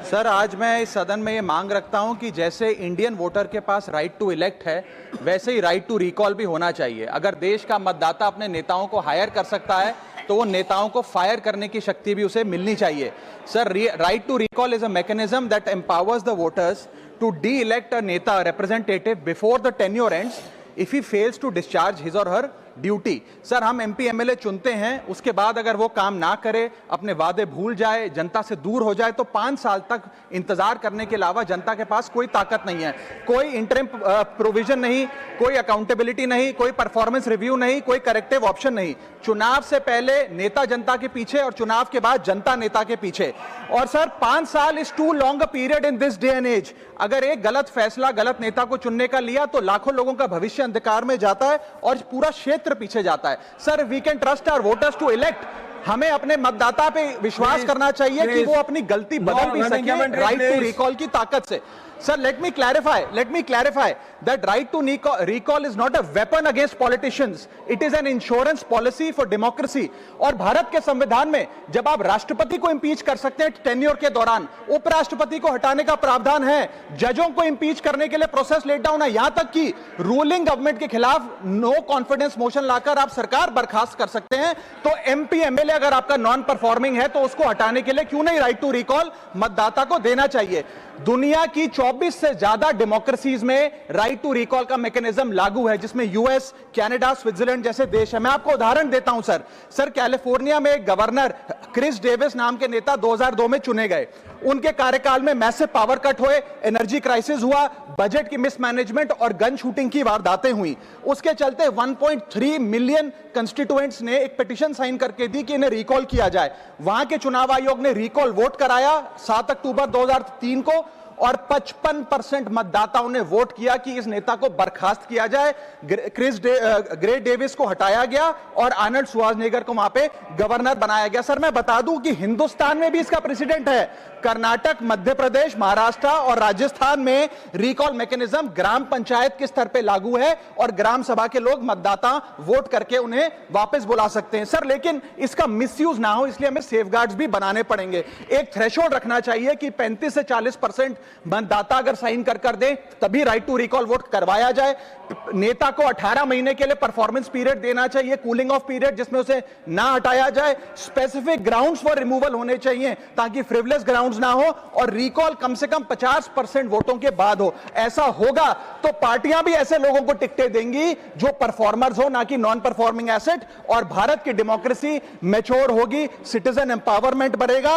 Sir, आज मैं इस सदन में ये मांग रखता हूं कि जैसे इंडियन वोटर के पास राइट टू इलेक्ट है, वैसे ही राइट टू रिकॉल भी होना चाहिए। अगर देश का मतदाता अपने नेताओं को हायर कर सकता है तो वो नेताओं को फायर करने की शक्ति भी उसे मिलनी चाहिए। Sir, right to recall is a mechanism that empowers the voters to de elect a neta representative before the tenure ends if he fails to discharge his or her duty. Sir, हम MP MLA चुनते हैं, उसके बाद अगर वो काम ना करे, अपने वादे भूल जाए, जनता से दूर हो जाए, तो 5 साल तक इंतजार करने के अलावा जनता के पास कोई ताकत नहीं है। कोई इंटरिम प्रोविजन नहीं, कोई अकाउंटेबिलिटी नहीं, कोई परफॉर्मेंस रिव्यू नहीं, कोई करेक्टिव ऑप्शन नहीं। चुनाव से पहले नेता जनता के पीछे और चुनाव के बाद जनता नेता के पीछे। और सर, 5 साल is too long a period in this day and age. अगर एक गलत फैसला गलत नेता को चुनने का लिया तो लाखों लोगों का भविष्य अंधकार में जाता है और पूरा क्षेत्र पीछे जाता है। Sir, we can trust our voters to elect. हमें अपने मतदाता पे विश्वास करना चाहिए कि वो अपनी गलती बदल भी सके राइट टू रिकॉल की ताकत से। Sir, let me clarify that right to recall is not a weapon against politicians. It is an insurance policy for democracy. और भारत के संविधान में जब आप राष्ट्रपति को इंपीच कर सकते हैं टेन्योर के दौरान, उपराष्ट्रपति को हटाने का प्रावधान है, जजों को इंपीच करने के लिए प्रोसेस लेट डाउन है, यहां तक कि रूलिंग गवर्नमेंट के खिलाफ नो कॉन्फिडेंस मोशन लाकर आप सरकार बर्खास्त कर सकते हैं। तो एमपी एमएलए अगर आपका नॉन परफॉर्मिंग है तो उसको हटाने के लिए क्यों नहीं राइट टू रिकॉल मतदाता को देना चाहिए। दुनिया की 24 से ज्यादा डेमोक्रेसीज में राइट टू रिकॉल का मैकेनिज्म लागू है, जिसमें यूएस, कनाडा, स्विट्जरलैंड जैसे देश है। मैं आपको उदाहरण देता हूं सर, कैलिफोर्निया में गवर्नर क्रिस डेविस नाम के नेता 2002 में चुने गए। उनके कार्यकाल में मैसिव पावर कट हुए, एनर्जी क्राइसिस हुआ, बजट की मिसमैनेजमेंट और गन शूटिंग की वारदातें हुई। उसके चलते 1.3 मिलियन कंस्टिट्यूएंट्स ने एक पिटीशन साइन करके दी कि इन्हें रिकॉल किया जाए। वहां के चुनाव आयोग ने रिकॉल वोट कराया 7 अक्टूबर 2003 को और 55% मतदाताओं ने वोट किया कि इस नेता को बर्खास्त किया जाए। ग्रे डेविस को हटाया गया और आर्नल्ड श्वार्ज़नेगर को वहां पे गवर्नर बनाया गया। सर, मैं बता दूं कि हिंदुस्तान में भी इसका प्रेसिडेंट है। कर्नाटक, मध्य प्रदेश, महाराष्ट्र और राजस्थान में रिकॉल मैकेनिज्म ग्राम पंचायत के स्तर पे लागू है और ग्राम सभा के लोग मतदाता वोट करके उन्हें वापस बुला सकते हैं। सर, लेकिन इसका मिसयूज ना हो, इसलिए हमें सेफगार्ड्स भी बनाने पड़ेंगे। एक थ्रेशोल्ड रखना चाहिए कि 35 से 40% मतदाता अगर साइन कर दे तभी राइट टू रिकॉल वोट करवाया जाए। नेता को 18 महीने के लिए परफॉर्मेंस पीरियड देना चाहिए, कूलिंग ऑफ पीरियड, जिसमें उसे ना हटाया जाए। स्पेसिफिक ग्राउंड्स फॉर रिमूवल होने चाहिए ताकि फ्रिवलेस ग्राउंड्स ना हो और रिकॉल कम से कम 50% वोटों के बाद हो। ऐसा होगा तो पार्टियां भी ऐसे लोगों को टिकटें देंगी जो परफॉर्मर्स हो, ना कि नॉन परफॉर्मिंग एसेट, और भारत की डेमोक्रेसी मैच्योर होगी, सिटीजन एम्पावरमेंट बढ़ेगा।